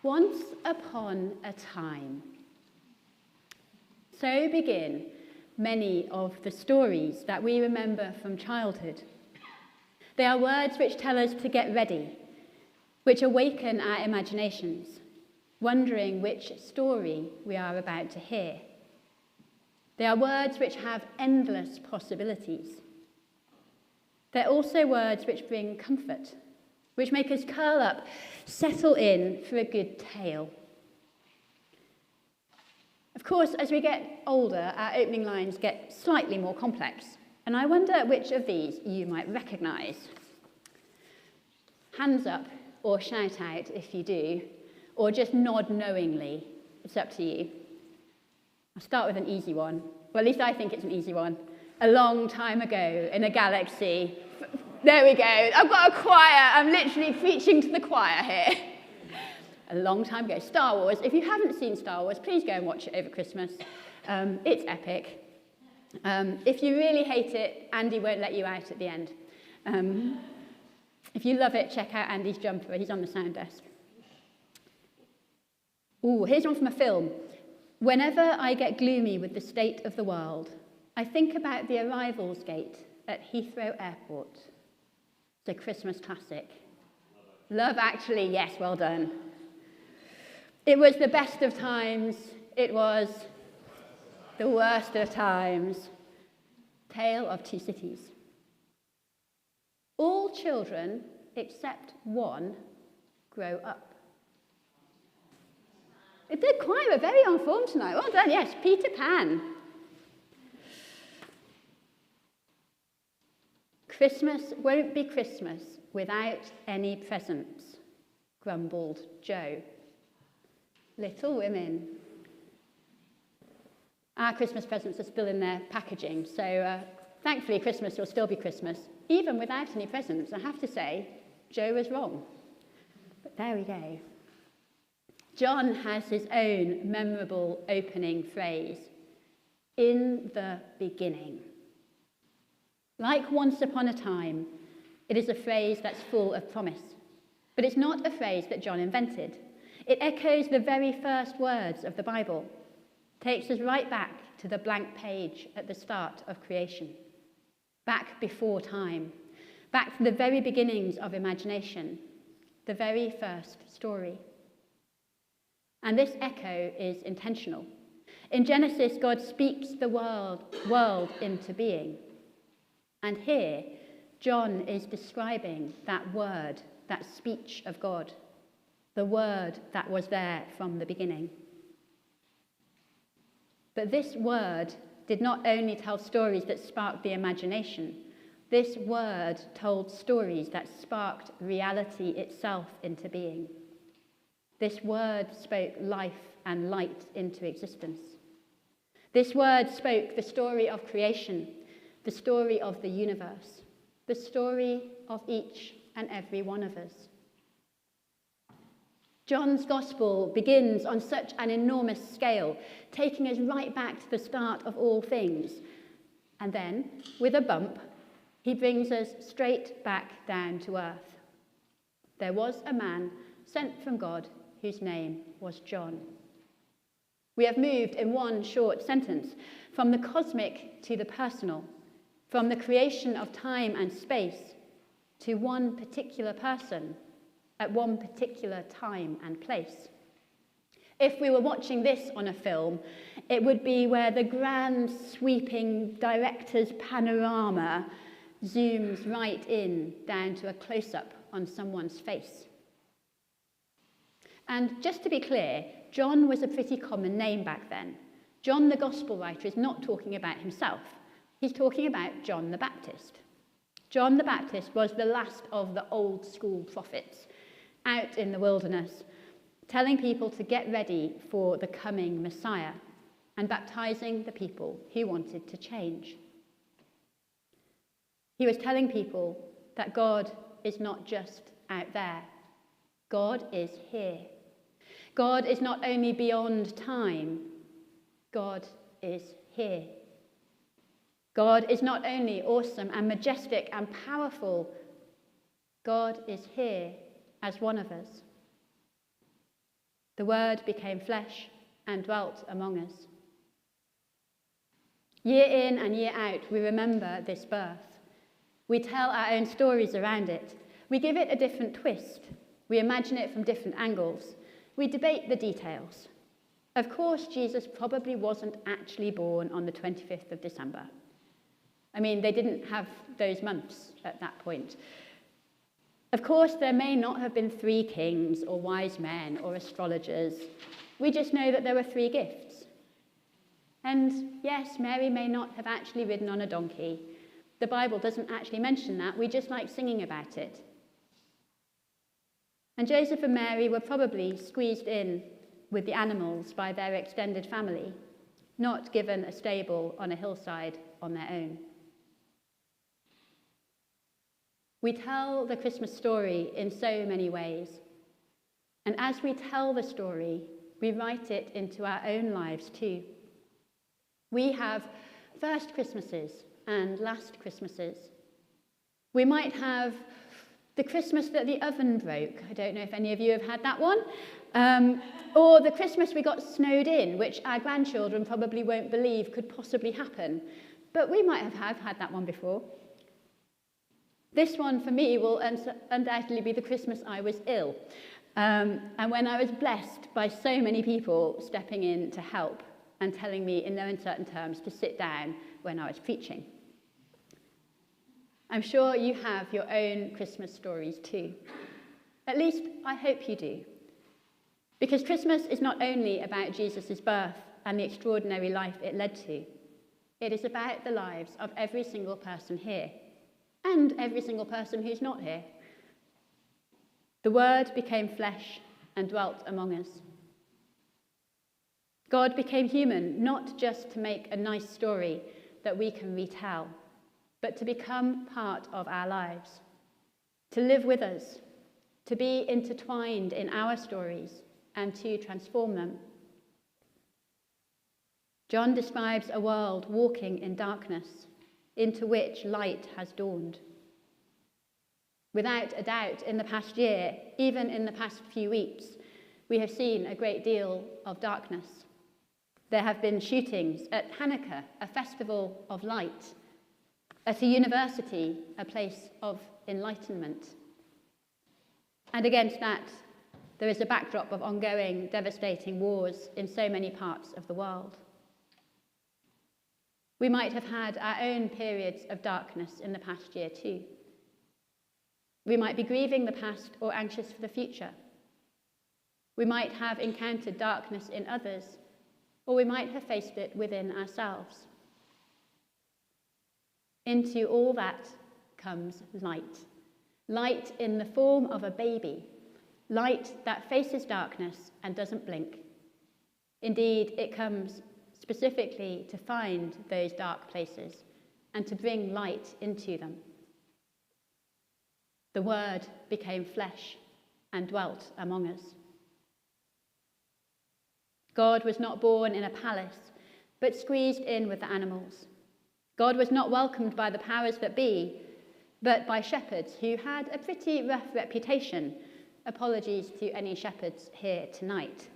Once upon a time. So begin many of the stories that we remember from childhood. They are words which tell us to get ready, which awaken our imaginations, wondering which story we are about to hear. They are words which have endless possibilities. They're also words which bring comfort, which make us curl up, settle in for a good tale. Of course, as we get older, our opening lines get slightly more complex, and I wonder which of these you might recognise. Hands up or shout out if you do, or just nod knowingly. It's up to you. I'll start with an easy one. Well, at least I think it's an easy one. A long time ago in a galaxy. There we go. I've got a choir. I'm literally preaching to the choir here. A long time ago. Star Wars. If you haven't seen Star Wars, please go and watch it over Christmas. It's epic. If you really hate it, Andy won't let you out at the end. If you love it, check out Andy's jumper. He's on the sound desk. Ooh, here's one from a film. Whenever I get gloomy with the state of the world, I think about the arrivals gate at Heathrow Airport. It's a Christmas classic. Love Actually, yes, well done. It was the best of times. It was the worst of times. Tale of Two Cities. All children, except one, grow up. The choir are very on form tonight. Well done, yes, Peter Pan. Christmas won't be Christmas without any presents, grumbled Joe. Little Women. Our Christmas presents are still in their packaging, so thankfully Christmas will still be Christmas, even without any presents. I have to say, Joe was wrong. But there we go. John has his own memorable opening phrase, in the beginning. Like once upon a time, it is a phrase that's full of promise. But it's not a phrase that John invented. It echoes the very first words of the Bible, takes us right back to the blank page at the start of creation, back before time, back to the very beginnings of imagination, the very first story. And this echo is intentional. In Genesis, God speaks the world into being. And here, John is describing that word, that speech of God, the word that was there from the beginning. But this word did not only tell stories that sparked the imagination, this word told stories that sparked reality itself into being. This word spoke life and light into existence. This word spoke the story of creation, the story of the universe, the story of each and every one of us. John's Gospel begins on such an enormous scale, taking us right back to the start of all things. And then, with a bump, he brings us straight back down to earth. There was a man sent from God whose name was John. We have moved in one short sentence from the cosmic to the personal, from the creation of time and space to one particular person at one particular time and place. If we were watching this on a film, it would be where the grand sweeping director's panorama zooms right in down to a close-up on someone's face. And just to be clear, John was a pretty common name back then. John the Gospel writer is not talking about himself. He's talking about John the Baptist. John the Baptist was the last of the old school prophets out in the wilderness, telling people to get ready for the coming Messiah and baptizing the people who wanted to change. He was telling people that God is not just out there. God is here. God is not only beyond time, God is here. God is not only awesome and majestic and powerful, God is here as one of us. The Word became flesh and dwelt among us. Year in and year out, we remember this birth. We tell our own stories around it. We give it a different twist. We imagine it from different angles. We debate the details. Of course, Jesus probably wasn't actually born on the 25th of December. I mean, they didn't have those months at that point. Of course, there may not have been 3 kings or wise men or astrologers. We just know that there were 3 gifts. And yes, Mary may not have actually ridden on a donkey. The Bible doesn't actually mention that. We just like singing about it. And Joseph and Mary were probably squeezed in with the animals by their extended family, not given a stable on a hillside on their own. We tell the Christmas story in so many ways. And as we tell the story, we write it into our own lives too. We have first Christmases and last Christmases. We might have the Christmas that the oven broke. I don't know if any of you have had that one. Or the Christmas we got snowed in, which our grandchildren probably won't believe could possibly happen. But we might have had that one before. This one, for me, will undoubtedly be the Christmas I was ill. And when I was blessed by so many people stepping in to help and telling me in no uncertain terms to sit down when I was preaching. I'm sure you have your own Christmas stories too. At least I hope you do. Because Christmas is not only about Jesus' birth and the extraordinary life it led to. It is about the lives of every single person here and every single person who's not here. The Word became flesh and dwelt among us. God became human, not just to make a nice story that we can retell, but to become part of our lives, to live with us, to be intertwined in our stories and to transform them. John describes a world walking in darkness, into which light has dawned. Without a doubt, in the past year, even in the past few weeks, we have seen a great deal of darkness. There have been shootings at Hanukkah, a festival of light, at a university, a place of enlightenment. And against that, there is a backdrop of ongoing, devastating wars in so many parts of the world. We might have had our own periods of darkness in the past year too. We might be grieving the past or anxious for the future. We might have encountered darkness in others, or we might have faced it within ourselves. Into all that comes light. Light in the form of a baby. Light that faces darkness and doesn't blink. Indeed, it comes specifically to find those dark places and to bring light into them. The Word became flesh and dwelt among us. God was not born in a palace, but squeezed in with the animals. God was not welcomed by the powers that be, but by shepherds who had a pretty rough reputation. Apologies to any shepherds here tonight.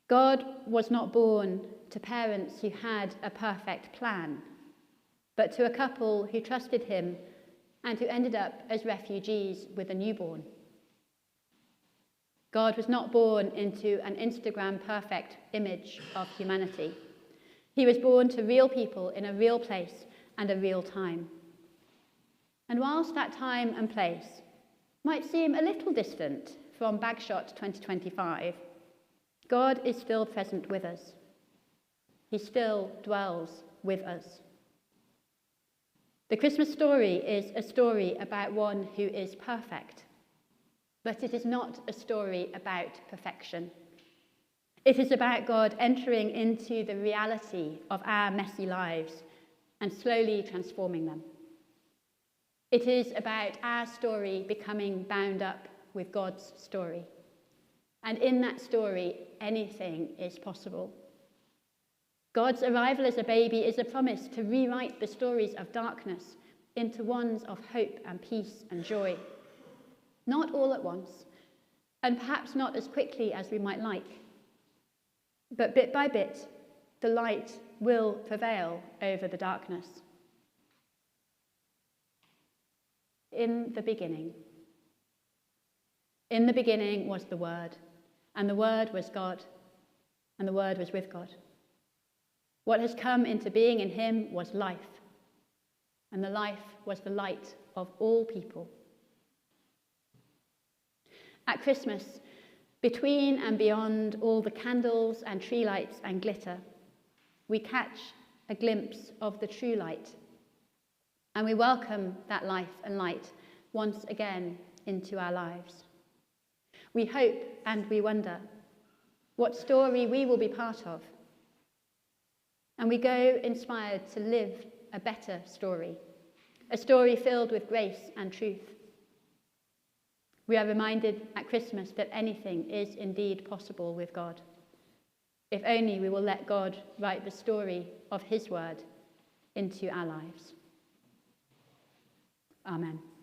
God was not born to parents who had a perfect plan, but to a couple who trusted him and who ended up as refugees with a newborn. God was not born into an Instagram perfect image of humanity. He was born to real people in a real place and a real time. And whilst that time and place might seem a little distant from Bagshot 2025, God is still present with us. He still dwells with us. The Christmas story is a story about one who is perfect, but it is not a story about perfection. It is about God entering into the reality of our messy lives and slowly transforming them. It is about our story becoming bound up with God's story. And in that story, anything is possible. God's arrival as a baby is a promise to rewrite the stories of darkness into ones of hope and peace and joy. Not all at once. and perhaps not as quickly as we might like. But bit by bit, the light will prevail over the darkness. In the beginning was the Word, and the Word was God, and the Word was with God. What has come into being in him was life, and the life was the light of all people. At Christmas, between and beyond all the candles and tree lights and glitter, we catch a glimpse of the true light, and we welcome that life and light once again into our lives. We hope and we wonder what story we will be part of, and we go inspired to live a better story, a story filled with grace and truth. We are reminded at Christmas that anything is indeed possible with God, if only we will let God write the story of his word into our lives. Amen.